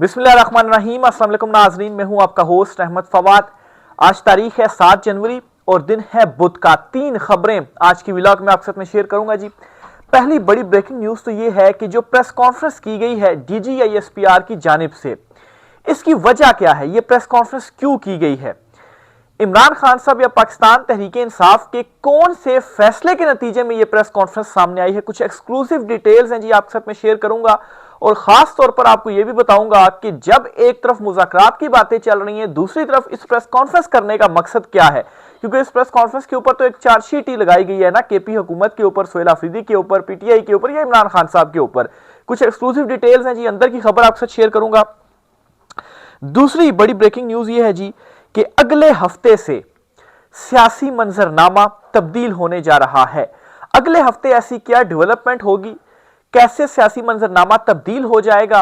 बिस्मिल्लाहिर्रहमानिर्रहीम। अस्सलाम वालेकुम नाज़रीन, मैं हूं आपका होस्ट अहमद फवाद। आज तारीख है 7 जनवरी और दिन है बुध का। 3 खबरें आज की व्लॉग में आपके साथ में शेयर करूंगा जी। पहली बड़ी ब्रेकिंग न्यूज तो ये है कि जो प्रेस कॉन्फ्रेंस की गई है DGISPR की जानिब से, इसकी वजह क्या है, ये प्रेस कॉन्फ्रेंस क्यों की गई है, इमरान खान साहब या पाकिस्तान तहरीक इंसाफ के कौन से फैसले के नतीजे में यह प्रेस कॉन्फ्रेंस सामने आई है, कुछ एक्सक्लूसिव डिटेल्स हैं जी आपके साथ में शेयर करूंगा। और खास तौर पर आपको यह भी बताऊंगा कि जब एक तरफ मुज़ाकरात की बातें चल रही हैं, दूसरी तरफ इस प्रेस कॉन्फ्रेंस करने का मकसद क्या है, क्योंकि इस प्रेस कॉन्फ्रेंस के ऊपर तो एक चार्जशीट ही लगाई गई है ना, KP हुकूमत के ऊपर, सुहेल अफरीदी के ऊपर, PTI के ऊपर या इमरान खान साहब के ऊपर। कुछ एक्सक्लूसिव डिटेल्स हैं जी, अंदर की खबर आपके साथ शेयर करूंगा। दूसरी बड़ी ब्रेकिंग न्यूज ये है जी कि अगले हफ्ते से सियासी मंजरनामा तब्दील होने जा रहा है। अगले हफ्ते ऐसी क्या डेवलपमेंट होगी, कैसे सियासी मंजरनामा तब्दील हो जाएगा,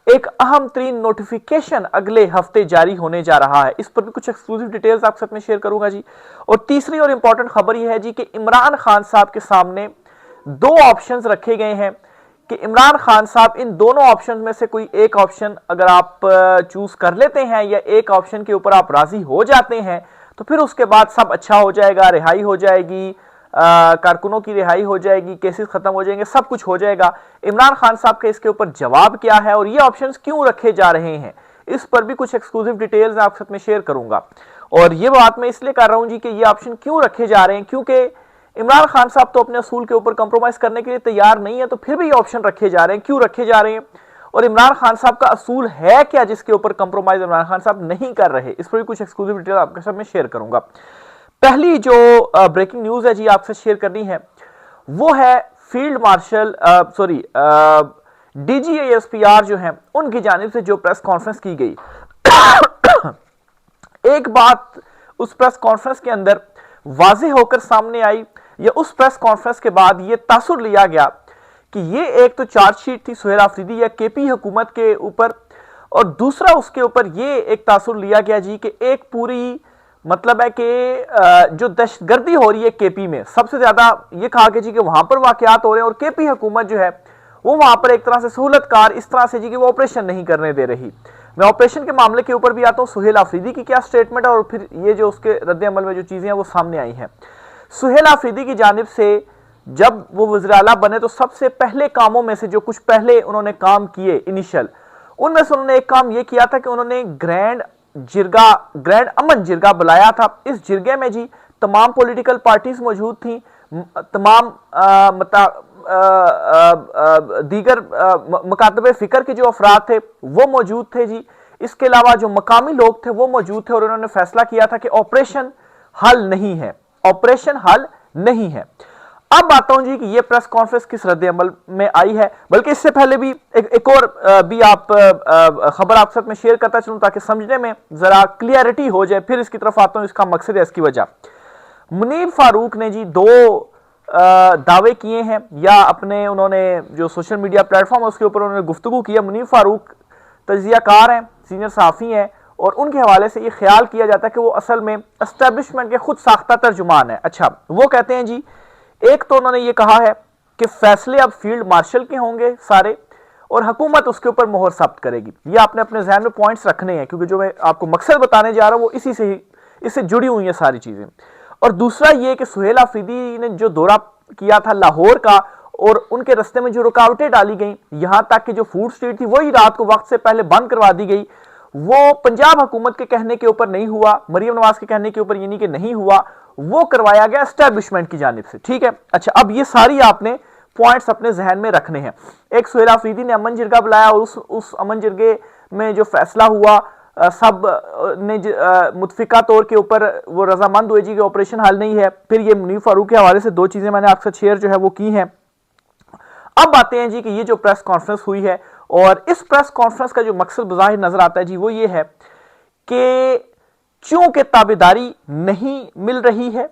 एक अहम तरीन नोटिफिकेशन अगले हफ्ते जारी होने जा रहा है। इस पर भी कुछ एक्सक्लूसिव डिटेल्स आपके साथ में शेयर करूंगा जी। और तीसरी और इंपॉर्टेंट खबर यह है जी कि इमरान खान साहब के सामने 2 ऑप्शंस रखे गए हैं कि इमरान खान साहब इन दोनों ऑप्शन में से कोई एक ऑप्शन अगर आप चूज कर लेते हैं या एक ऑप्शन के ऊपर आप राजी हो जाते हैं तो फिर उसके बाद सब अच्छा हो जाएगा, रिहाई हो जाएगी, कारकुनों की रिहाई हो जाएगी, केसेस खत्म हो जाएंगे, सब कुछ हो जाएगा। इमरान खान साहब के इसके ऊपर जवाब क्या है और ये ऑप्शंस क्यों रखे जा रहे हैं, इस पर भी कुछ एक्सक्लूसिव डिटेल्स आपके साथ में शेयर करूंगा। और ये बात मैं इसलिए कर रहा हूं जी कि ये ऑप्शन क्यों रखे जा रहे हैं, क्योंकि इमरान खान साहब तो अपने असूल के ऊपर कंप्रोमाइज करने के लिए तैयार नहीं है, तो फिर भी ये ऑप्शन रखे जा रहे हैं। क्यों रखे जा रहे हैं और इमरान खान साहब का असूल है क्या जिसके ऊपर कंप्रोमाइज इमरान खान साहब नहीं कर रहे, इस पर भी कुछ एक्सक्लूसिव डिटेल आपके साथ में शेयर करूंगा। पहली जो ब्रेकिंग न्यूज है जी आपसे शेयर करनी है वो है फील्ड मार्शल DGISPR जो है उनकी जानिब से जो प्रेस कॉन्फ्रेंस की गई। एक बात उस प्रेस कॉन्फ्रेंस के अंदर वाज़ेह होकर सामने आई या उस प्रेस कॉन्फ्रेंस के बाद ये तासुर लिया गया कि ये एक तो चार्जशीट थी सुहेल अफरीदी या KP हुकूमत के ऊपर, और दूसरा उसके ऊपर ये एक तासुर लिया गया जी कि एक पूरी मतलब है कि जो दहशतगर्दी हो रही है KP में, सबसे ज्यादा ये कहा कि जी कि वहां पर वाकयात हो रहे हैं और KP हुकूमत जो है वो वहां पर एक तरह से सहूलतकार इस तरह से जी कि वो ऑपरेशन नहीं करने दे रही। मैं ऑपरेशन के मामले के ऊपर भी आता हूं, सुहेल अफरीदी की क्या स्टेटमेंट है और फिर ये जो उसके रद्द अमल में जो चीजें हैं वो सामने आई हैं। सुहेल अफरीदी की जानिब से जब वो वज़ीर आला बने तो सबसे पहले कामों में से जो कुछ पहले उन्होंने काम किए इनिशियल, उनमें से उन्होंने एक काम ये किया था कि उन्होंने ग्रैंड अमन जिरगा बुलाया था। इस जिरगे में जी तमाम पॉलिटिकल पार्टीज मौजूद थी, तमाम दीगर मकातबे फिक्र के जो अफराद थे वो मौजूद थे जी। इसके अलावा जो मकामी लोग थे वो मौजूद थे और उन्होंने फैसला किया था कि ऑपरेशन हल नहीं है, ऑपरेशन हल नहीं है। अब आता हूं जी कि यह प्रेस कॉन्फ्रेंस किस रद्द अमल में आई है, बल्कि इससे पहले भी एक और भी आप खबर आपके साथ में शेयर करता चलूं ताकि समझने में जरा क्लियरिटी हो जाए, फिर इसकी तरफ आता हूं इसका मकसद है, इसकी वजह। मुनीर फारूक ने जी 2 दावे किए हैं या अपने उन्होंने जो सोशल मीडिया प्लेटफॉर्म है उसके ऊपर उन्होंने गुफ्तगू किया। मुनीर फारूक तजियाकार हैं, सीनियर सहाफ़ी हैं और उनके हवाले से ये ख्याल किया जाता है कि वो असल में एस्टेब्लिशमेंट के खुद साख्ता तर्जुमान है। अच्छा, वो कहते हैं जी, एक तो उन्होंने ये कहा है कि फैसले अब फील्ड मार्शल के होंगे सारे और हुकूमत उसके ऊपर मोहर सब्त करेगी। ये आपने अपने जहन में पॉइंट्स रखने हैं क्योंकि जो मैं आपको मकसद बताने जा रहा हूं वो इसी से ही इससे जुड़ी हुई है सारी चीजें। और दूसरा ये कि सुहेल अफरीदी ने जो दौरा किया था लाहौर का और उनके रास्ते में जो रुकावटें डाली गई, यहां तक कि जो फूड स्ट्रीट थी वही रात को वक्त से पहले बंद करवा दी गई, वो पंजाब हुकूमत के कहने के ऊपर नहीं हुआ, मरियम नवाज के कहने के ऊपर यानी कि नहीं हुआ, वो करवाया गया एस्टेब्लिशमेंट की जानिब से। ठीक है, अच्छा, अब ये सारी आपने पॉइंट्स अपने जहन में रखने हैं। एक सुहेल अफरीदी ने अमन जिरगा बुलाया और उस अमन जिरगे में जो फैसला हुआ सब ने मुतफिका तौर के ऊपर वो रजामंद हुए जी कि ऑपरेशन हल नहीं है। फिर ये मुनीर फारूक के हवाले से 2 चीजें मैंने आपसे शेयर जो है वो की हैं। अब आते हैं जी कि ये जो प्रेस कॉन्फ्रेंस हुई है और इस प्रेस कॉन्फ्रेंस का जो मकसद बज़ाहिर नजर आता है जी वो ये है कि चूंकि ताबेदारी नहीं मिल रही है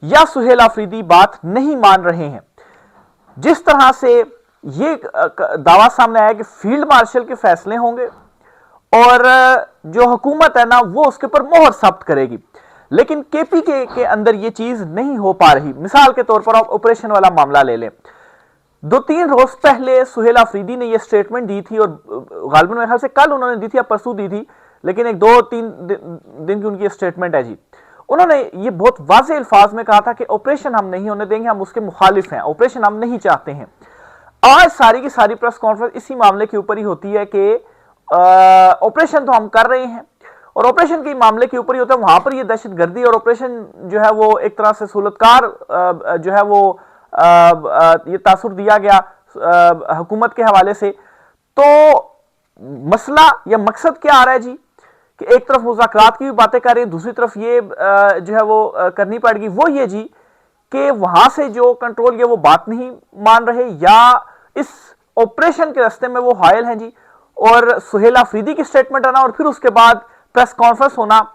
या सुहेल अफरीदी बात नहीं मान रहे हैं, जिस तरह से ये दावा सामने आया कि फील्ड मार्शल के फैसले होंगे और जो हुकूमत है ना वो उसके ऊपर मोहर सब्त करेगी, लेकिन KP के अंदर ये चीज नहीं हो पा रही। मिसाल के तौर पर आप ऑपरेशन वाला मामला ले लें, 2-3 रोज पहले सुहेल अफरीदी ने यह स्टेटमेंट दी थी, और गालिबन मेरे ख्याल से कल उन्होंने दी थी या परसों दी थी, लेकिन एक 2-3 दिन की उनकी स्टेटमेंट है जी। उन्होंने ये बहुत वाज़ेह अल्फाज में कहा था कि ऑपरेशन हम नहीं होने देंगे, हम उसके मुखालिफ हैं, ऑपरेशन हम नहीं चाहते हैं। आज सारी की सारी प्रेस कॉन्फ्रेंस इसी मामले के ऊपर ही होती है कि ऑपरेशन तो हम कर रहे हैं, और ऑपरेशन के मामले के ऊपर ही होता है। वहां पर ये दहशतगर्दी और ऑपरेशन जो है वो एक तरह से सहूलतकार जो है वो ये तासुर दिया गया हुकूमत के हवाले से। तो मसला या मकसद क्या आ रहा है जी कि एक तरफ मुज़ाकरात की भी बातें कर रहे हैं, दूसरी तरफ ये जो है वो करनी पड़ेगी, वो ये जी कि वहां से जो कंट्रोल ये वो बात नहीं मान रहे, या इस ऑपरेशन के रास्ते में वो हायल हैं जी। और सुहेल अफरीदी की स्टेटमेंट आना और फिर उसके बाद प्रेस कॉन्फ्रेंस होना,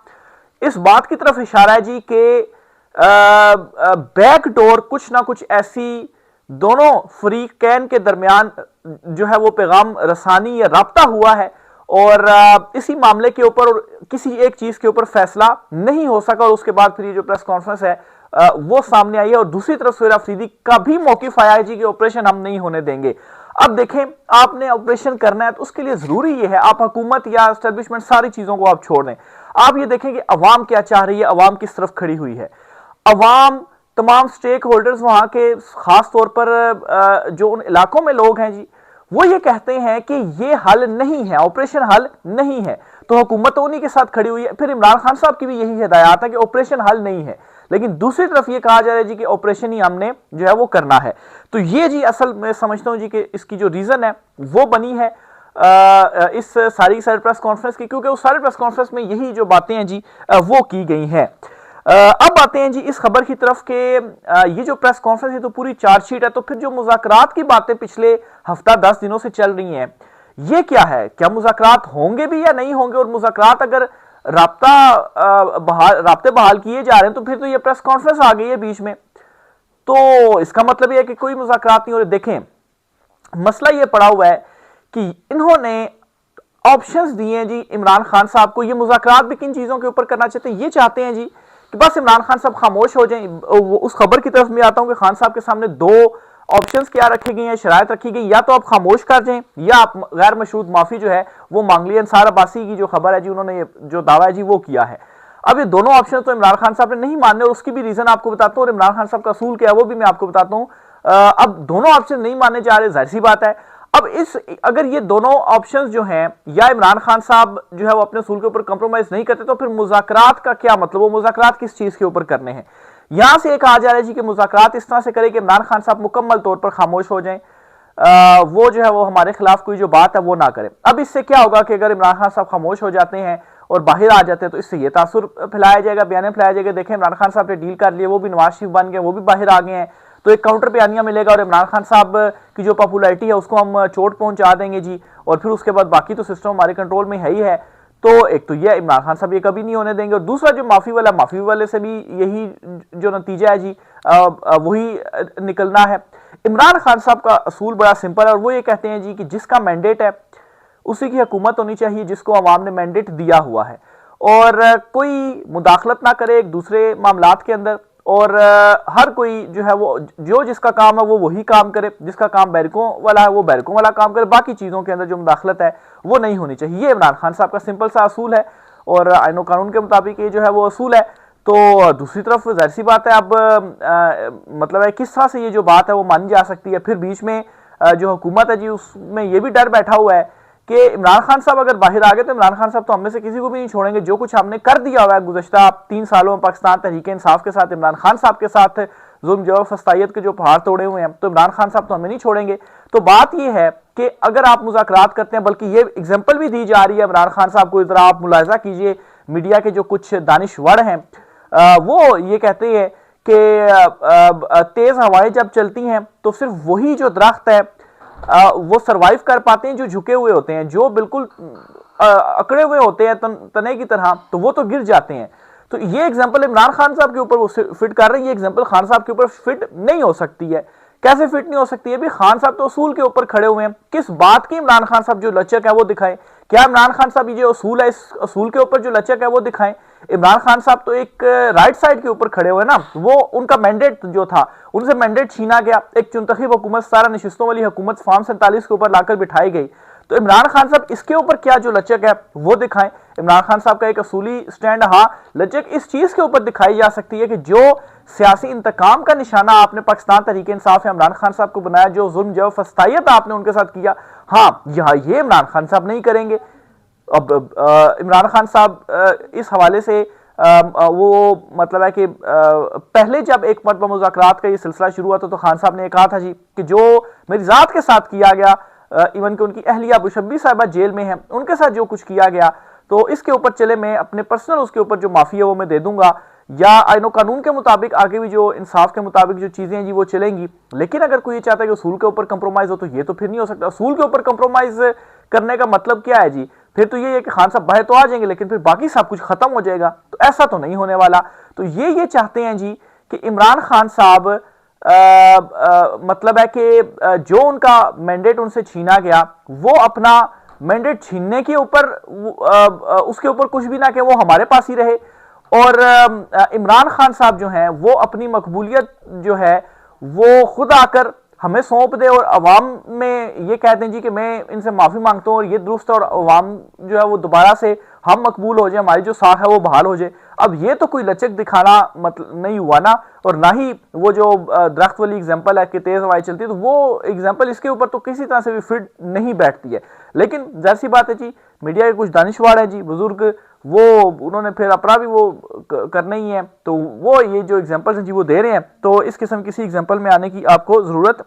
इस बात की तरफ इशारा है जी कि बैक डोर कुछ ना कुछ ऐसी दोनों फरीकैन के दरमियान जो है वो पैगाम रसानी या राब्ता हुआ है, और इसी मामले के ऊपर और किसी एक चीज के ऊपर फैसला नहीं हो सका, और उसके बाद फिर ये जो प्रेस कॉन्फ्रेंस है वो सामने आई है। और दूसरी तरफ सुहेल अफरीदी का भी मौकिफ आया है जी कि ऑपरेशन हम नहीं होने देंगे। अब देखें, आपने ऑपरेशन करना है तो उसके लिए जरूरी ये है आप हुकूमत या एस्टेब्लिशमेंट सारी चीजों को आप छोड़ दें। आप ये देखें कि अवाम क्या चाह रही है, अवाम किस तरफ खड़ी हुई है। अवाम, तमाम स्टेक होल्डर्स वहां के, खास तौर पर जो उन इलाकों में लोग हैं जी, वो ये कहते हैं कि ये हल नहीं है, ऑपरेशन हल नहीं है। तो हुकूमत उन्हीं के साथ खड़ी हुई है। फिर इमरान खान साहब की भी यही हिदायत है कि ऑपरेशन हल नहीं है, लेकिन दूसरी तरफ ये कहा जा रहा है जी कि ऑपरेशन ही हमने जो है वो करना है। तो ये जी असल मैं समझता हूं जी कि इसकी जो रीजन है वो बनी है इस सारी प्रेस कॉन्फ्रेंस की, क्योंकि उस सारे प्रेस कॉन्फ्रेंस में यही जो बातें हैं जी वो की गई हैं। अब आते हैं जी इस खबर की तरफ के ये जो प्रेस कॉन्फ्रेंस है तो पूरी चार्जशीट है, तो फिर जो मुज़ाकरात की बातें पिछले हफ्ता 10 दिनों से चल रही हैं, ये क्या है? क्या मुज़ाकरात होंगे भी या नहीं होंगे? और मुज़ाकरात अगर राब्ते बहाल किए जा रहे हैं तो फिर तो ये प्रेस कॉन्फ्रेंस आ गई है बीच में, तो इसका मतलब यह है कि कोई मुज़ाकरात नहीं हो रहे। देखें, मसला ये पड़ा हुआ है कि इन्होंने ऑप्शंस दिए हैं जी इमरान खान साहब को। ये मुज़ाकरात भी किन चीज़ों के ऊपर करना चाहते हैं? ये चाहते हैं जी कि बस इमरान खान साहब खामोश हो जाएं। उस खबर की तरफ मैं आता हूं कि खान साहब के सामने 2 ऑप्शंस क्या रखी गई हैं, शरायत रखी गई, या तो आप खामोश कर जाएं या आप गैर मशरूत माफी जो है वो मांग ली। अंसार अब्बासी की जो खबर है जी, उन्होंने ये जो दावा है जी वो किया है। अब ये दोनों ऑप्शन तो इमरान खान साहब ने नहीं माने, और उसकी भी रीजन आपको बताता हूं, और इमरान खान साहब का असूल क्या है वो भी मैं आपको बताता हूं। अब दोनों ऑप्शन नहीं माने जा रहे, जाहिर सी बात है। अब अगर ये दोनों ऑप्शंस जो हैं, या इमरान खान साहब जो है वो अपने असूल के ऊपर कंप्रोमाइज नहीं करते, तो फिर मुज़ाकरात का क्या मतलब? वो मुज़ाकरात किस चीज के ऊपर करने हैं? यहां से एक आ जा रहा है जी कि मुज़ाकरात इस तरह से करें कि इमरान खान साहब मुकम्मल तौर पर खामोश हो जाएं, वो जो है वो हमारे खिलाफ कोई जो बात है वो ना करें। अब इससे क्या होगा कि अगर इमरान खान साहब खामोश हो जाते हैं और बाहर आ जाते हैं तो इससे ये तासुर फैलाया जाएगा, बयान फैलाया जाएगा, देखें इमरान खान साहब ने डील कर लिए, वो भी नवाज शरीफ बन गए, वो भी बाहर आ गए हैं, तो एक काउंटर बयानिया मिलेगा और इमरान खान साहब की जो पॉपुलैरिटी है उसको हम चोट पहुंचा देंगे जी, और फिर उसके बाद बाकी तो सिस्टम हमारे कंट्रोल में है ही है। तो एक तो ये इमरान खान साहब ये कभी नहीं होने देंगे, और दूसरा जो माफी वाले से भी यही जो नतीजा है जी वही निकलना है। इमरान खान साहब का असूल बड़ा सिंपल है, और वो ये कहते हैं जी कि जिसका मैंडेट है उसी की हुकूमत होनी चाहिए, जिसको अवाम ने मैंडेट दिया हुआ है, और कोई मुदाखलत ना करे एक दूसरे मामलात के अंदर, और हर कोई जो है वो जो जिसका काम है वो वही काम करे, जिसका काम बैरकों वाला है वो बैरकों वाला काम करे, बाकी चीज़ों के अंदर जो मुदाखलत है वो नहीं होनी चाहिए। ये इमरान खान साहब का सिंपल सा असूल है, और आईनो कानून के मुताबिक ये जो है वो असूल है। तो दूसरी तरफ जाहिर सी बात है, अब मतलब है किस तरह से ये जो बात है वो मानी जा सकती है। फिर बीच में जो हुकूमत है जी उसमें ये भी डर बैठा हुआ है कि इमरान खान साहब अगर बाहर आ गए तो इमरान खान साहब तो हम में से किसी को भी नहीं छोड़ेंगे। जो कुछ हमने कर दिया हुआ है गुज़श्ता 3 सालों में पाकिस्तान तहरीक-ए-इंसाफ के साथ, इमरान खान साहब के साथ जुल्म जबर फस्तायत के जो पहाड़ तोड़े हुए हैं, तो इमरान खान साहब तो हमें नहीं छोड़ेंगे। तो बात यह है कि अगर आप मुज़ाकरात करते हैं, बल्कि ये एग्जाम्पल भी दी जा रही है इमरान खान साहब को, इधर आप मुलाहिजा कीजिए मीडिया के जो कुछ दानिशवर हैं वो ये कहते हैं कि तेज हवाएं जब चलती हैं तो सिर्फ वही जो दरख्त है वो सरवाइव कर पाते हैं जो झुके हुए होते हैं, जो बिल्कुल अकड़े हुए होते हैं तने की तरह, तो वो तो गिर जाते हैं। तो ये एग्जांपल इमरान खान साहब के ऊपर वो फिट कर रहे हैं, ये एग्जांपल खान साहब के ऊपर फिट नहीं हो सकती है। कैसे फिट नहीं हो सकती है? भी खान साहब तो असूल के ऊपर खड़े हुए हैं, किस बात की इमरान खान साहब जो लचक है वो दिखाएं। क्या इमरान खान साहब ये जो असूल है इस असूल के ऊपर जो लचक है वो दिखाएं, इमरान खान साहब तो एक राइट साइड के ऊपर खड़े हुए ना, वो उनका मैंडेट जो था उनसे मैंडेट छीना गया, एक चुनतखीब हुकूमत 17 नशिस्तों वाली हुकूमत फॉर्म 47 के ऊपर लाकर बिठाई गई। तो इमरान खान साहब इसके ऊपर क्या जो लचक है वो दिखाएं। इमरान खान साहब का एक असूली स्टैंड, हाँ लचक इस चीज के ऊपर दिखाई जा सकती है कि जो सियासी इंतकाम का निशाना आपने पाकिस्तान तहरीक इंसाफ या इमरान खान साहब को बनाया, जो जुल्म जो फस्तायत आपने उनके साथ किया, हाँ ये इमरान खान साहब नहीं करेंगे। अब इमरान खान साहब इस हवाले से वो मतलब है कि पहले जब एक मरतबा मुज़ाकरात का ये सिलसिला शुरू हुआ तो खान साहब ने कहा था जी कि जो मेरी ज़ात के साथ किया गया, इवन कि उनकी अहलिया अबू शब्बी साहिबा जेल में है, उनके साथ जो कुछ किया गया तो इसके ऊपर चले मैं अपने पर्सनल उसके ऊपर जो माफ़ी है वो मैं दे दूंगा, या आईनो कानून के मुताबिक आगे भी जो इंसाफ के मुताबिक जो चीज़ें हैं जी वो चलेंगी। लेकिन अगर कोई ये चाहता है कि उसूल के ऊपर कंप्रोमाइज़ हो तो ये तो फिर नहीं हो सकता। उसूल के ऊपर कंप्रोमाइज़ करने का मतलब क्या है जी? फिर तो ये है कि खान साहब बाहर तो आ जाएंगे लेकिन फिर बाकी सब कुछ खत्म हो जाएगा, तो ऐसा तो नहीं होने वाला। तो ये चाहते हैं जी कि इमरान खान साहब मतलब है कि जो उनका मैंडेट उनसे छीना गया वो अपना मैंडेट छीनने के ऊपर उसके ऊपर कुछ भी ना कि वो हमारे पास ही रहे, और इमरान खान साहब जो हैं वो अपनी मकबूलियत जो है वो खुद आकर हमें सौंप दे और अवाम में ये कहते हैं जी कि मैं इनसे माफ़ी मांगता हूँ और ये दुरुस्त है, और अवाम जो है वो दोबारा से हम मकबूल हो जाए, हमारी जो साख है वो बहाल हो जाए। अब ये तो कोई लचक दिखाना मतलब नहीं हुआ ना, और ना ही वो जो दरख्त वाली एग्जांपल है कि तेज़ हवाएं चलती है, तो वो एग्जांपल इसके ऊपर तो किसी तरह से भी फिट नहीं बैठती है। लेकिन जाहिर सी बात है जी, मीडिया के कुछ दानिशवार हैं जी, बुजुर्ग, वो उन्होंने फिर अपना भी वो करना ही है, तो वो ये जो एग्जांपल्स हैं जी वो दे रहे हैं, तो इस किस्म किसी एग्जांपल में आने की आपको ज़रूरत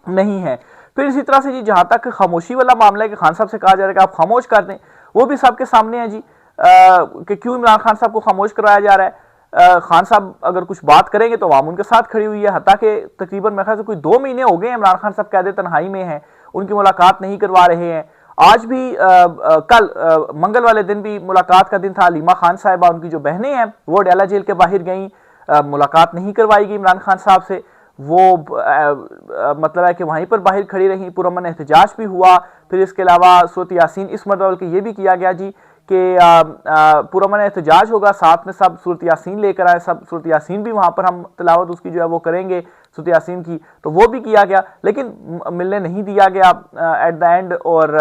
नहीं है। फिर इसी तरह से जी जहां तक खामोशी वाला मामला है कि खान साहब से कहा जा रहा है कि आप खामोश कर दें, वो भी सबके सामने है जी कि क्यों इमरान खान साहब को खामोश करवाया जा रहा है। खान साहब अगर कुछ बात करेंगे तो आवाम उनके साथ खड़ी हुई है, हत्ता के तकरीबन मेरे ख्याल से कोई 2 महीने हो गए हैं इमरान खान साहब कैद तन्हाई में हैं, उनकी मुलाकात नहीं करवा रहे हैं। आज भी कल मंगल वाले दिन भी मुलाकात का दिन था, अलीमा खान साहिबा उनकी जो बहनें हैं वो अडयाला जेल के बाहर गई, मुलाकात नहीं करवाई गई इमरान खान साहब से, वो मतलब है कि वहीं पर बाहर खड़ी रही, पुरअमन एहतजाज भी हुआ। फिर इसके अलावा सूरत यासीन इस मरतबा के ये भी किया गया जी कि पुरअमन एहतजाज होगा, साथ में सब सूरत यासीन लेकर आए, सब सूरत यासीन भी वहाँ पर हम तिलावत उसकी जो है वो करेंगे सूरत यासीन की, तो वो भी किया गया, लेकिन मिलने नहीं दिया गया एट द एंड। और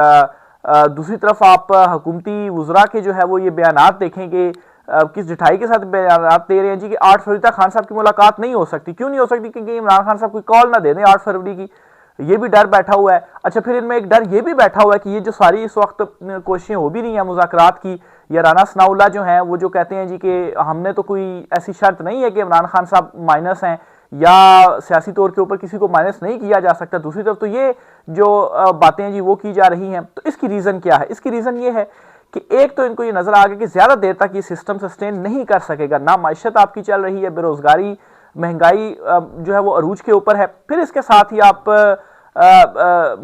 दूसरी तरफ आप हुकूमती वुज़रा के जो है वो ये बयानात देखेंगे, किस ढिठाई के साथ बयानात दे रहे हैं जी कि 8 फरवरी तक खान साहब की मुलाकात नहीं हो सकती। क्यों नहीं हो सकती? क्योंकि इमरान खान साहब कोई कॉल ना दे दें 8 फरवरी की, ये भी डर बैठा हुआ है। अच्छा, फिर इनमें एक डर ये भी बैठा हुआ है कि ये जो सारी इस वक्त कोशिशें हो भी रही हैं मुज़ाकरात की, या राना सनाउल्लाह जो हैं वो जो कहते हैं जी कि हमने तो कोई ऐसी शर्त नहीं है कि इमरान खान साहब माइनस हैं या सियासी तौर के ऊपर किसी को माइनस नहीं किया जा सकता। दूसरी तरफ तो ये जो बातें हैं जी वो की जा रही हैं, तो इसकी रीज़न क्या है? इसकी रीज़न ये है कि एक तो इनको ये नजर आ गया कि ज्यादा देर तक ये सिस्टम सस्टेन नहीं कर सकेगा, ना माइशत आपकी चल रही है, बेरोजगारी महंगाई जो है वो अरूज के ऊपर है, फिर इसके साथ ही आप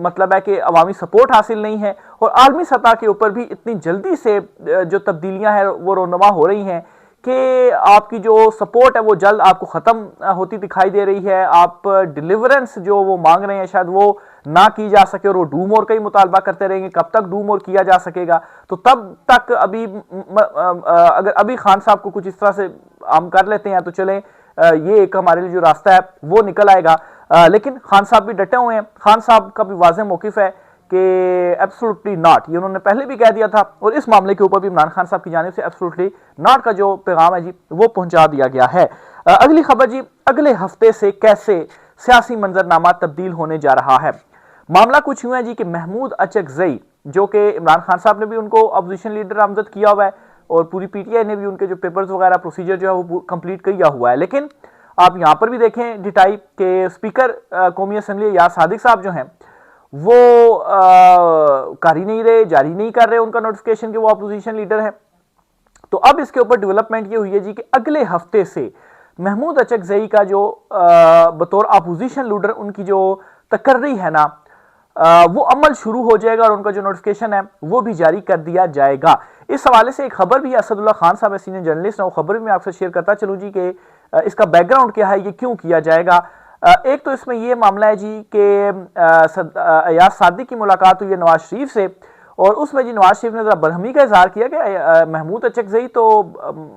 मतलब है कि अवामी सपोर्ट हासिल नहीं है, और आलमी सतह के ऊपर भी इतनी जल्दी से जो तब्दीलियां हैं वो रोनुमा हो रही हैं कि आपकी जो सपोर्ट है वो जल्द आपको ख़त्म होती दिखाई दे रही है। आप डिलीवरेंस जो वो मांग रहे हैं शायद वो ना की जा सके, और वो डू मोर का ही मुतालबा करते रहेंगे। कब तक डू मोर किया जा सकेगा? तो तब तक अभी अगर अभी खान साहब को कुछ इस तरह से हम कर लेते हैं तो चलें, ये एक हमारे लिए जो रास्ता है वो निकल आएगा। लेकिन खान साहब भी डटे हुए हैं, खान साहब का भी वाज़ेह मौक़िफ़ है कि एब्सोल्युटली नॉट, ये उन्होंने पहले भी कह दिया था, और इस मामले के ऊपर भी इमरान खान साहब की जानिब से एब्सोल्युटली नॉट का जो पैगाम है जी वो पहुंचा दिया गया है। अगली खबर जी, अगले हफ्ते से कैसे सियासी मंजरनामा तब्दील होने जा रहा है। मामला कुछ यूं है जी कि महमूद अचकजई, जो कि इमरान खान साहब ने भी उनको अपोजिशन लीडर नामजद किया हुआ है, और पूरी पीटीआई ने भी उनके जो पेपर्स वगैरह प्रोसीजर जो है वो कंप्लीट किया हुआ है, लेकिन आप यहां पर भी देखें डिटाई के स्पीकर कौमी असम्बली यार सादिक साहब जो हैं वो कर ही नहीं रहे, जारी नहीं कर रहे उनका नोटिफिकेशन कि वो अपोजिशन लीडर है। तो अब इसके ऊपर डेवलपमेंट ये हुई है जी कि अगले हफ्ते से महमूद अचकजई का जो बतौर अपोजिशन लीडर उनकी जो तकर्री है ना, वो अमल शुरू हो जाएगा, और उनका जो नोटिफिकेशन है वो भी जारी कर दिया जाएगा। इस हवाले से एक खबर भी असदुल्ला खान साहब सीनियर जर्नलिस्ट है, वो खबर भी मैं आपसे शेयर करता चलूँ जी कि इसका बैकग्राउंड क्या है, ये क्यों किया जाएगा। एक तो इसमें यह मामला है जी कि अयाज सादिक की मुलाकात हुई है नवाज शरीफ से, और उसमें जी नवाज शरीफ ने जरा बरहमी का इजहार किया कि महमूद अचकजई तो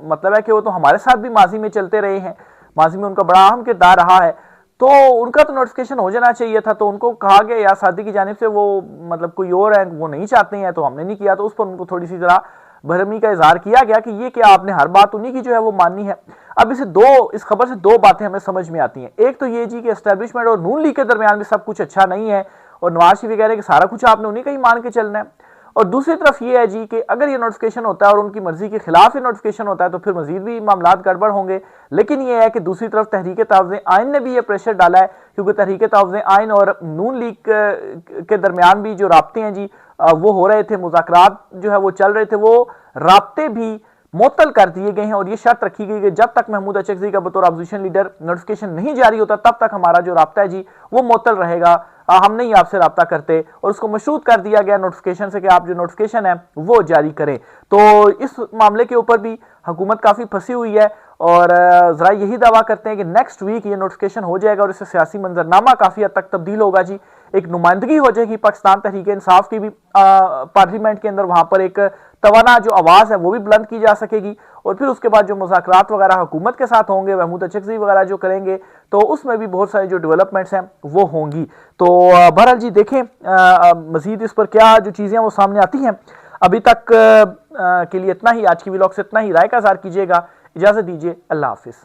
मतलब है कि वो तो हमारे साथ भी माजी में चलते रहे हैं, माजी में उनका बड़ा अहम किरदार रहा है, तो उनका तो नोटिफिकेशन हो जाना चाहिए था। तो उनको कहा गया या सादी की जानिब से वो मतलब कोई और है, वो नहीं चाहते हैं, तो हमने नहीं किया। तो उस पर उनको थोड़ी सी जरा भरमी का इजहार किया गया कि ये क्या आपने हर बात उन्हीं की जो है वो माननी है। अब इस खबर से दो बातें हमें समझ में आती हैं। एक तो ये जी कि एस्टेब्लिशमेंट और नून लीग के दरमियान भी सब कुछ अच्छा नहीं है और नवाज शरीफ कह रहे हैं कि सारा कुछ आपने उन्हीं का ही मान के चलना है। और दूसरी तरफ ये है जी कि अगर ये नोटिफिकेशन होता है और उनकी मर्जी के खिलाफ ये नोटिफिकेशन होता है तो फिर मजीद भी मामला गड़बड़ होंगे। लेकिन ये है कि दूसरी तरफ तहरीक तहफ़्ज़ुज़ आइन ने भी ये प्रेशर डाला है, क्योंकि तहरीक तहफ़्ज़ुज़ आइन और नून लीग के दरमियान भी जो राब्ते हैं जी वो हो रहे थे, मुज़ाकरात जो है वो चल रहे थे, वो राब्ते भी मुअत्तल कर दिए गए हैं। और ये शर्त रखी गई कि जब तक महमूद अचकजई का बतौर अपोजिशन लीडर नोटिफिकेशन नहीं जारी होता तब तक हमारा जो राब्ता है जी वो मुअत्तल रहेगा, हम नहीं आपसे राब्ता करते। और उसको मशरूत कर दिया गया नोटिफिकेशन से कि आप जो नोटिफिकेशन है वो जारी करें। तो इस मामले के ऊपर भी हुकूमत काफ़ी फंसी हुई है और ज़रा यही दावा करते हैं कि नेक्स्ट वीक ये नोटिफिकेशन हो जाएगा और इससे सियासी मंजरनामा काफ़ी हद तक तब्दील होगा जी। एक नुमाइंदगी हो जाएगी पाकिस्तान तहरीक इंसाफ की भी पार्लियामेंट के अंदर, वहाँ पर एक तवाना जो आवाज़ है वो भी बुलंद की जा सकेगी। और फिर उसके बाद जो मुज़ाकरात वगैरह हुकूमत के साथ होंगे, महमूद अचकजई वगैरह जो करेंगे, तो उसमें भी बहुत सारी जो डेवलपमेंट्स हैं वो होंगी। तो बहरहाल जी देखें मज़ीद इस पर क्या जो चीज़ें वो सामने आती हैं। अभी तक के लिए इतना ही, आज की व्लॉग से इतना ही। राय का इज़हार कीजिएगा। इजाज़त दीजिए, अल्लाह हाफिज़।